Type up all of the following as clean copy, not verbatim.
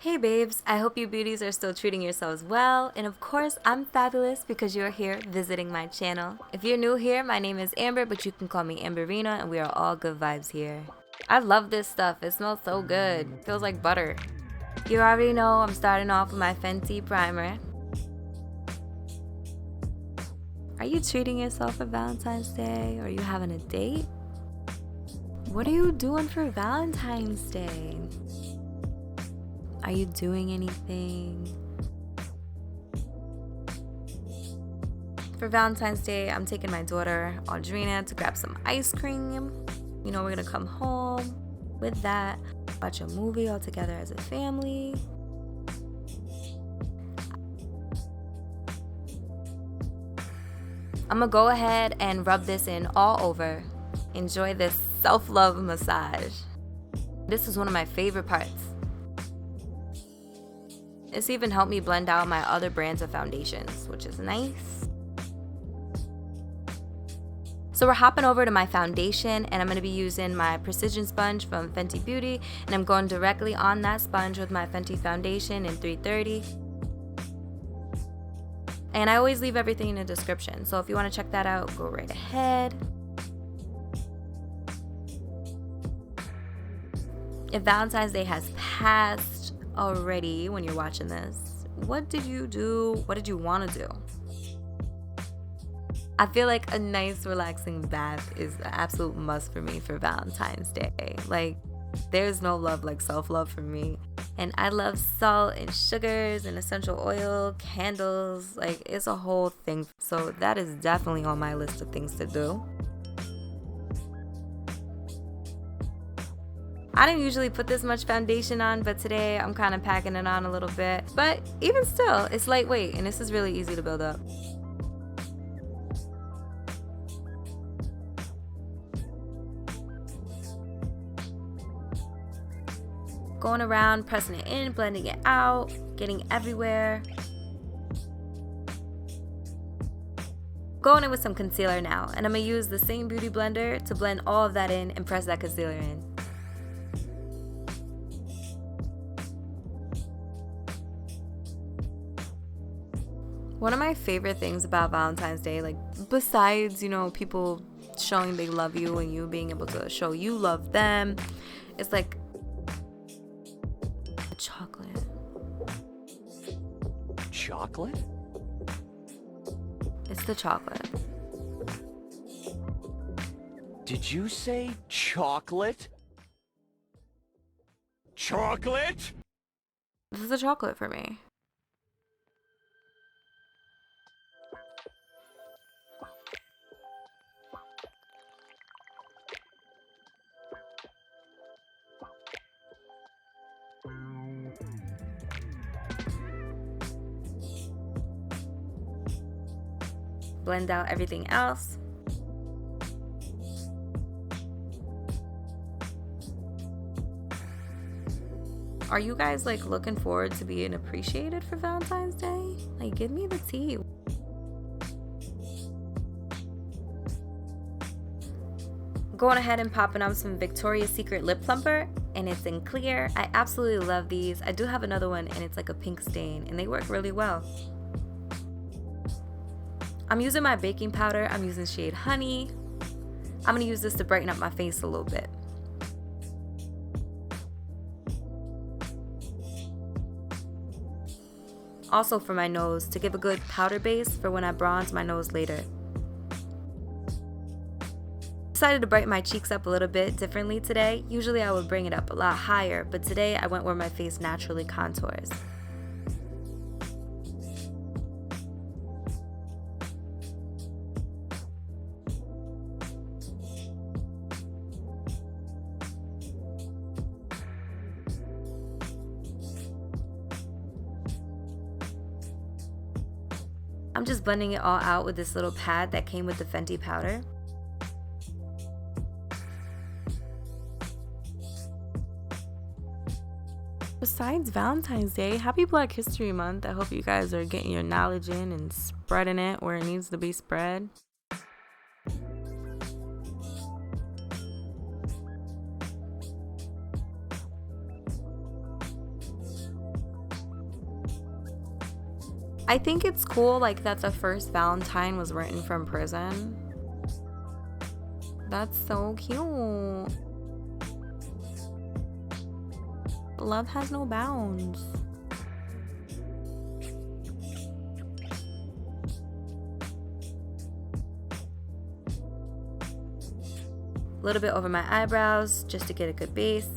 Hey babes, I hope you beauties are still treating yourselves well, and of course I'm fabulous because you're here visiting my channel. If you're new here, my name is Amber, but you can call me Amberina, and we are all good vibes here. I love this stuff, it smells so good, feels like butter. You already know I'm starting off with my Fenty primer. Are you treating yourself for Valentine's Day? Or are you having a date? What are you doing for Valentine's Day? Are you doing anything? For Valentine's Day, I'm taking my daughter, Audrina, to grab some ice cream. You know, we're gonna come home with that, watch a movie all together as a family. I'm gonna go ahead and rub this in all over. Enjoy this self-love massage. This is one of my favorite parts. It's even helped me blend out my other brands of foundations, which is nice. So we're hopping over to my foundation, and I'm going to be using my precision sponge from Fenty Beauty, and I'm going directly on that sponge with my Fenty foundation in 330. And I always leave everything in the description, so if you want to check that out, go right ahead. If Valentine's Day has passed already when you're watching this, what did you do? What did you want to do? I feel like a nice relaxing bath is an absolute must for me for Valentine's Day. Like, there's no love like self-love for me. And I love salt and sugars and essential oil, candles, like it's a whole thing. So that is definitely on my list of things to do. I didn't usually put this much foundation on, but today I'm kind of packing it on a little bit. But even still, it's lightweight and this is really easy to build up. Going around, pressing it in, blending it out, getting everywhere. Going in with some concealer now, and I'm gonna use the same beauty blender to blend all of that in and press that concealer in. One of my favorite things about Valentine's Day, like besides, you know, people showing they love you and you being able to show you love them, it's like chocolate. Chocolate? It's the chocolate. Did you say chocolate? Chocolate? This is the chocolate for me. Blend out everything else. Are you guys like looking forward to being appreciated for Valentine's Day? Like, give me the tea. Going ahead and popping on some Victoria's Secret lip plumper, and it's in clear. I absolutely love these. I do have another one and it's like a pink stain, and they work really well. I'm using my baking powder. I'm using shade Honey. I'm gonna use this to brighten up my face a little bit. Also for my nose, to give a good powder base for when I bronze my nose later. Decided to brighten my cheeks up a little bit differently today. Usually I would bring it up a lot higher, but today I went where my face naturally contours. I'm just blending it all out with this little pad that came with the Fenty powder. Besides Valentine's Day, happy Black History Month. I hope you guys are getting your knowledge in and spreading it where it needs to be spread. I think it's cool like that the first Valentine was written from prison. That's so cute. Love has no bounds. A little bit over my eyebrows just to get a good base.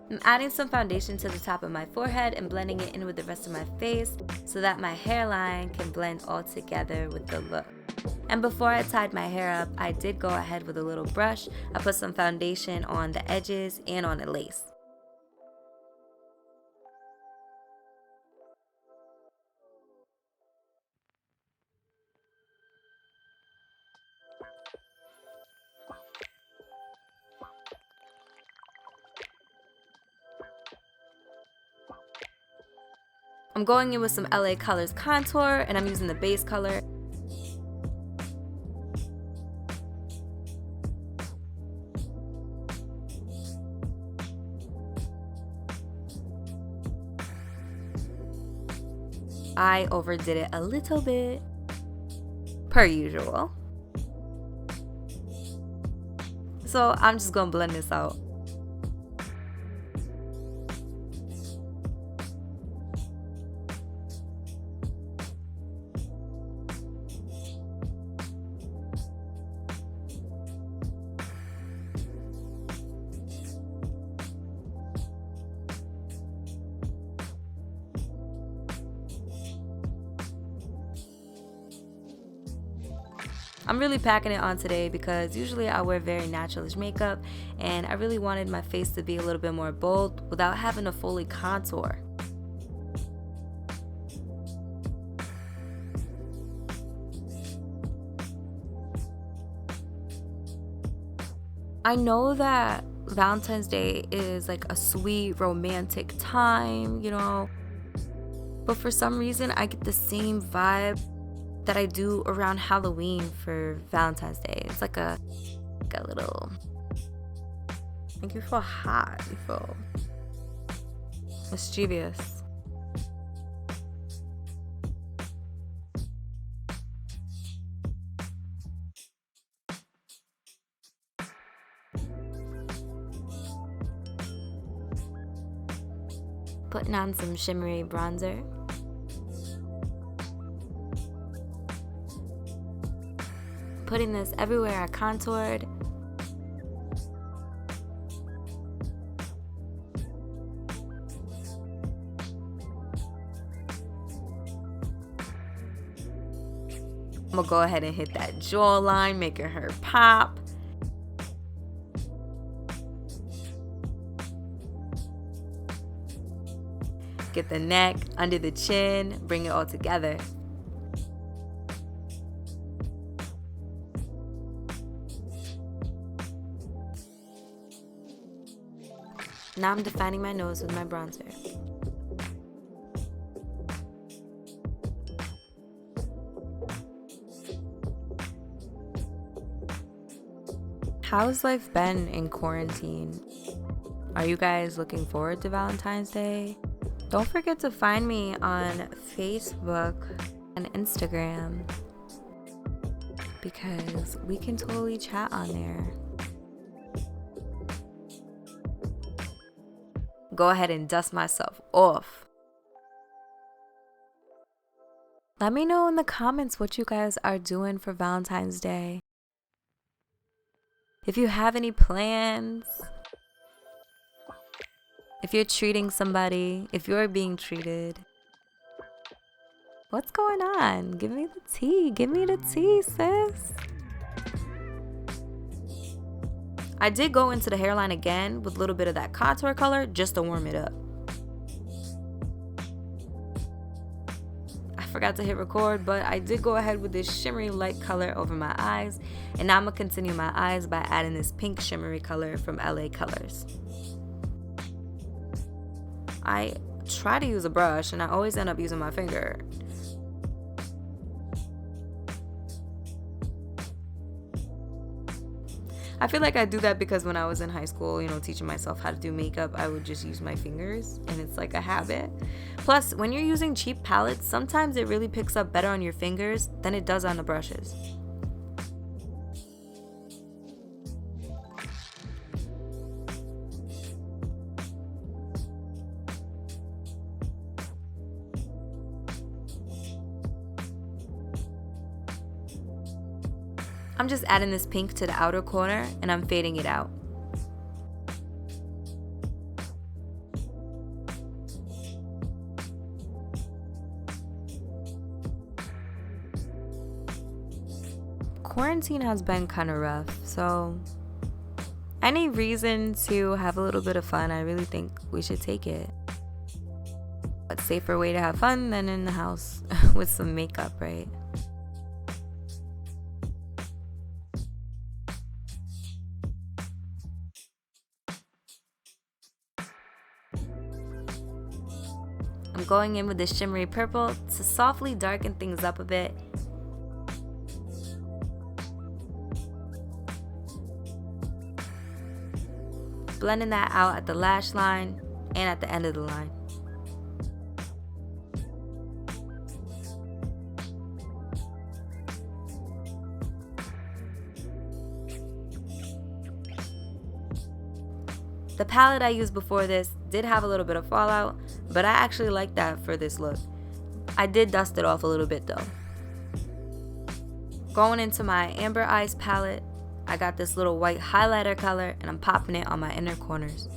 I'm adding some foundation to the top of my forehead and blending it in with the rest of my face so that my hairline can blend all together with the look. And before I tied my hair up, I did go ahead with a little brush. I put some foundation on the edges and on the lace. I'm going in with some LA Colors contour and I'm using the base color. I overdid it a little bit, per usual. So I'm just gonna blend this out. I'm really packing it on today because usually I wear very naturalish makeup and I really wanted my face to be a little bit more bold without having to fully contour. I know that Valentine's Day is like a sweet romantic time, you know, but for some reason I get the same vibe that I do around Halloween for Valentine's Day. It's like a little, like you feel hot, you feel mischievous. Putting on some shimmery bronzer. Putting this everywhere I contoured. I'm gonna go ahead and hit that jawline, making her pop. Get the neck, under the chin, bring it all together. Now I'm defining my nose with my bronzer. How's life been in quarantine? Are you guys looking forward to Valentine's Day? Don't forget to find me on Facebook and Instagram because we can totally chat on there. Go ahead and dust myself off. Let me know in the comments what you guys are doing for Valentine's Day. If you have any plans, if you're treating somebody, if you're being treated, what's going on? Give me the tea. Give me the tea, sis. I did go into the hairline again with a little bit of that contour color just to warm it up. I forgot to hit record, but I did go ahead with this shimmery light color over my eyes. And now I'm going to continue my eyes by adding this pink shimmery color from LA Colors. I try to use a brush and I always end up using my finger. I feel like I do that because when I was in high school, you know, teaching myself how to do makeup, I would just use my fingers and it's like a habit. Plus, when you're using cheap palettes, sometimes it really picks up better on your fingers than it does on the brushes. I'm just adding this pink to the outer corner and I'm fading it out. Quarantine has been kind of rough, so any reason to have a little bit of fun, I really think we should take it. What safer way to have fun than in the house with some makeup, right? I'm going in with this shimmery purple to softly darken things up a bit. Blending that out at the lash line and at the end of the line. The palette I used before this did have a little bit of fallout, but I actually like that for this look. I did dust it off a little bit though. Going into my Amber Eyes palette, I got this little white highlighter color and I'm popping it on my inner corners.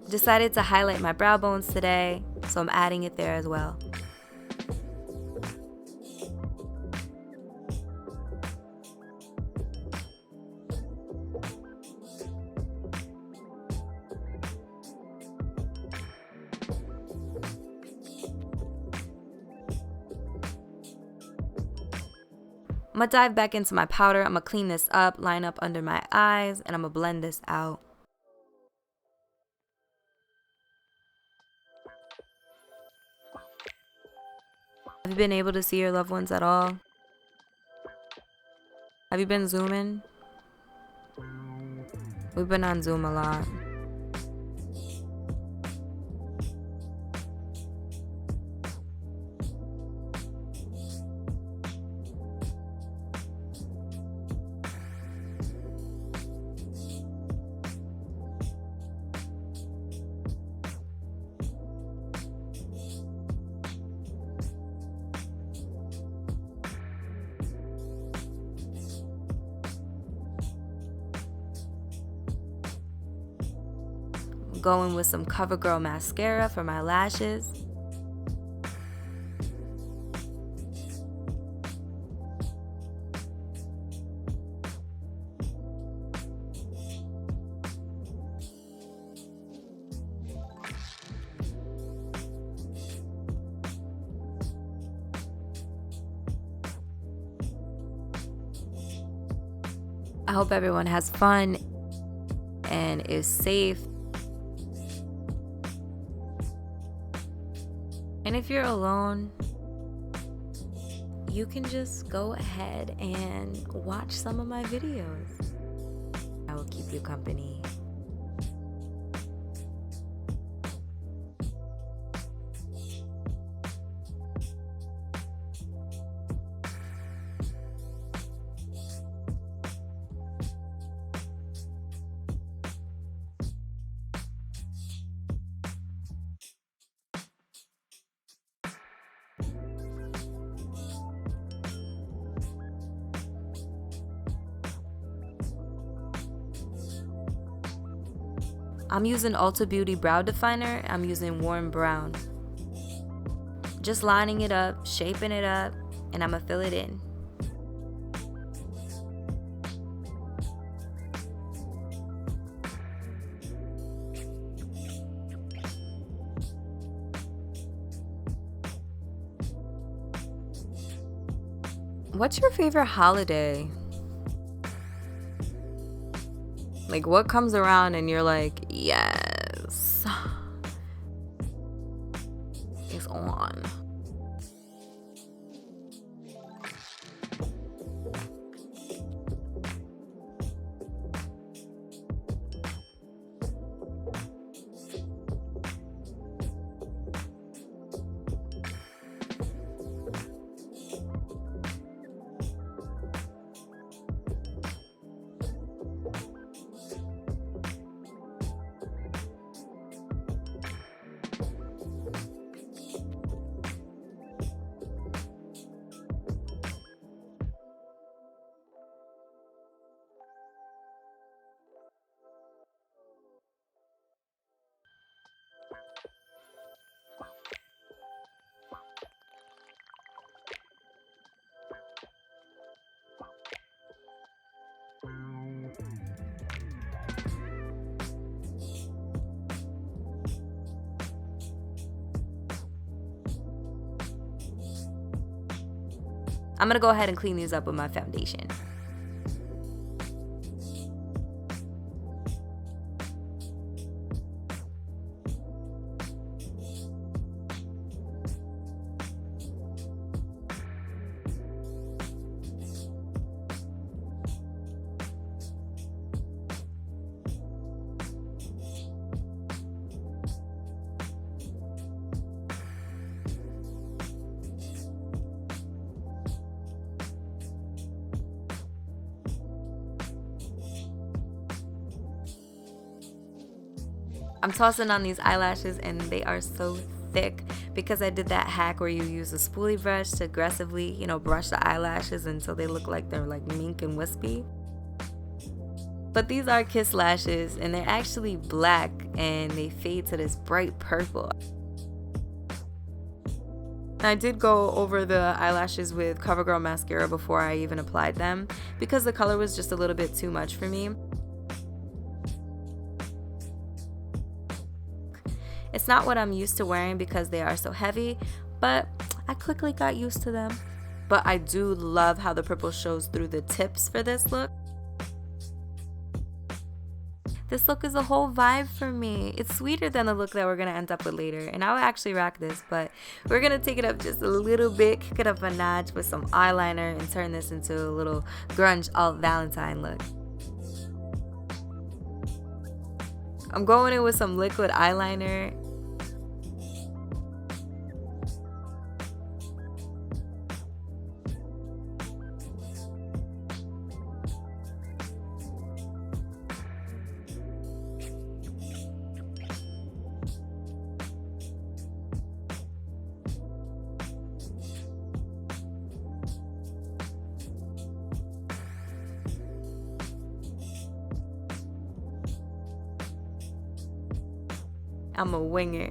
Decided to highlight my brow bones today, so I'm adding it there as well. I'm gonna dive back into my powder. I'm gonna clean this up, line up under my eyes, and I'm gonna blend this out. Have you been able to see your loved ones at all? Have you been Zooming? We've been on Zoom a lot. Going with some CoverGirl mascara for my lashes. I hope everyone has fun and is safe. And if you're alone, you can just go ahead and watch some of my videos. I will keep you company. I'm using Ulta Beauty Brow Definer. I'm using Warm Brown. Just lining it up, shaping it up, and I'm gonna fill it in. What's your favorite holiday? Like, what comes around and you're like, yes, it's on. I'm gonna go ahead and clean these up with my foundation. I'm tossing on these eyelashes and they are so thick because I did that hack where you use a spoolie brush to aggressively, brush the eyelashes until they look like they're like mink and wispy. But these are kiss lashes and they're actually black and they fade to this bright purple. I did go over the eyelashes with CoverGirl mascara before I even applied them because the color was just a little bit too much for me. It's not what I'm used to wearing because they are so heavy, but I quickly got used to them. But I do love how the purple shows through the tips for this look. This look is a whole vibe for me. It's sweeter than the look that we're gonna end up with later, and I would actually rock this, but we're gonna take it up just a little bit, kick it up a notch with some eyeliner and turn this into a little grunge alt Valentine look. I'm going in with some liquid eyeliner. I'm a winger.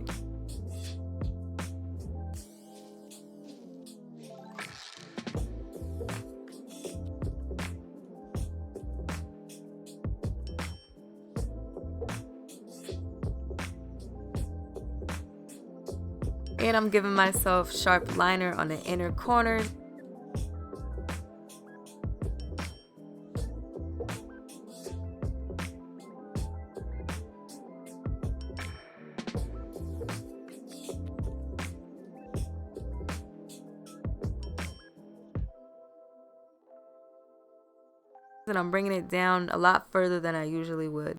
And I'm giving myself sharp liner on the inner corner. And I'm bringing it down a lot further than I usually would.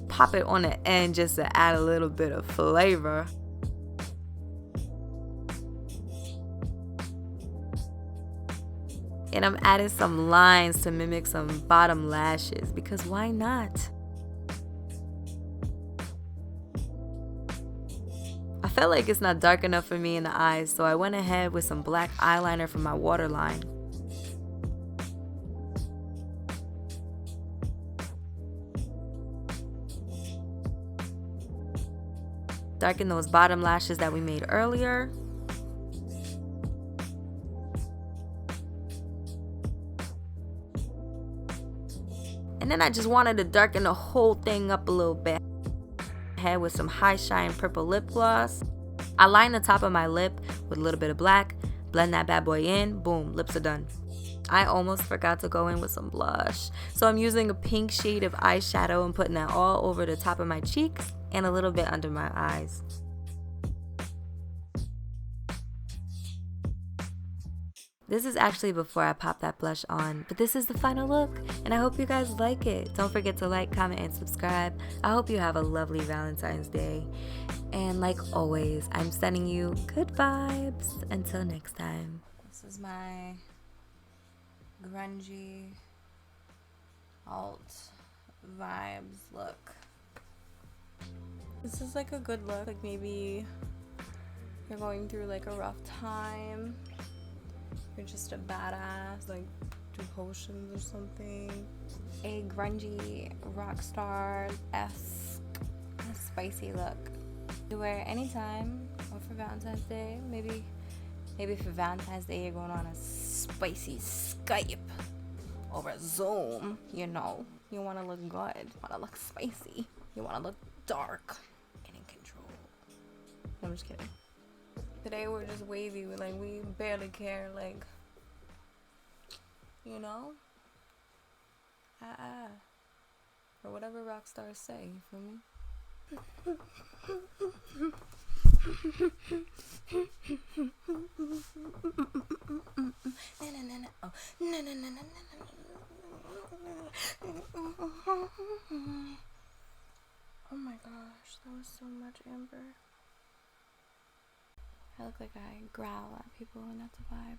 Pop it on the end just to add a little bit of flavor. And I'm adding some lines to mimic some bottom lashes because why not? felt like it's not dark enough for me in the eyes, so I went ahead with some black eyeliner from my waterline. Darken those bottom lashes that we made earlier. And then I just wanted to darken the whole thing up a little bit. Head with some high shine purple lip gloss. I line the top of my lip with a little bit of black, blend that bad boy in, boom, lips are done. I almost forgot to go in with some blush, so I'm using a pink shade of eyeshadow and putting that all over the top of my cheeks and a little bit under my eyes. This is actually before I pop that blush on, but this is the final look, and I hope you guys like it. Don't forget to like, comment, and subscribe. I hope you have a lovely Valentine's Day. And like always, I'm sending you good vibes. Until next time. This is my grungy alt vibes look. This is like a good look. Like maybe you're going through like a rough time. You're just a badass, like do potions or something. A grungy rock star-esque spicy look. You wear it anytime or for Valentine's Day. Maybe for Valentine's Day you're going on a spicy Skype or a Zoom, you know. You want to look good, you want to look spicy, you want to look dark and in control. I'm just kidding. Today we're just wavy, like we barely care, like, you know? Or whatever rock stars say, you feel me? Oh my gosh, that was so much Amber. I look like I growl at people and that's a vibe.